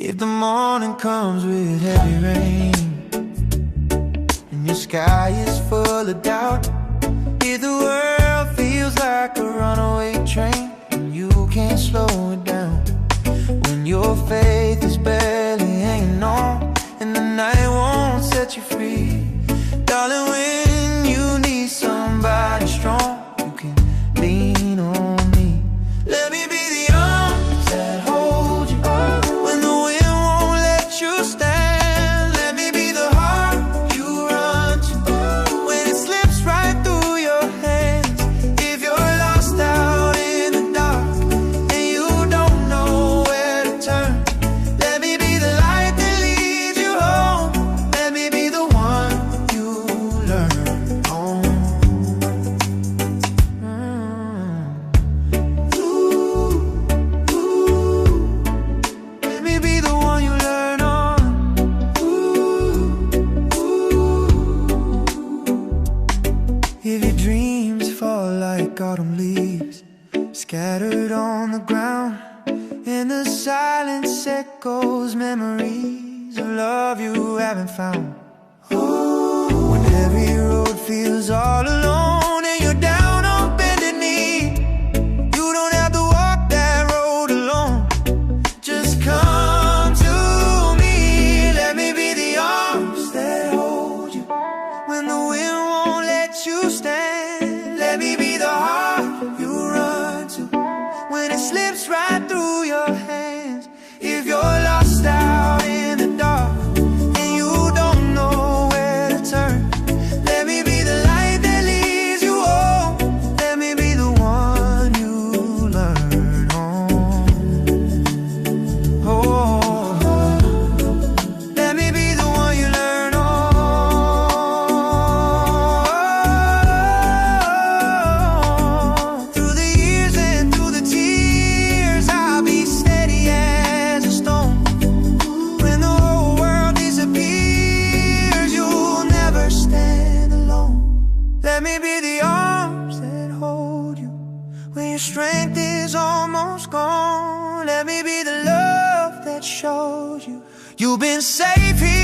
If the morning comes with heavy rain and your sky is full of doubt, if the world feels like a runaway train and you can't slow it down, when your faith is barely hanging on and the night won't set you free, darling, when you need somebody strong, you can lean on me. Let me be the arms that hold you when the wind won't let you stand. Let me be the heart you run to when it slips right through your hands. If you're lost out in the dark and you don't know where to turn, let me be the light that leads you home. Let me be the one you learn on. Let me be the one you learn on. If your dreams fall like autumn leaves scattered on the ground, and the silence echoes memories of love you haven't found. When every road feels all alone and you're down on bended knee, you don't have to walk that road alone. Just come to me. Let me be the arms that hold you when the wind won't let you stand. Let me be the heart you run to when it slips right through your hands. If you're lost out in the dark and you don't know where to turn, let me be the light that leads you home. Let me be the one you learn on. Oh, let me be the one you learn on. Through the years and through the tears, I'll be steady as a stone. When the whole world disappears, you'll never stand alone. Let me be the arms that hold you when your strength is almost gone. Let me be the love that shows you you've been safe here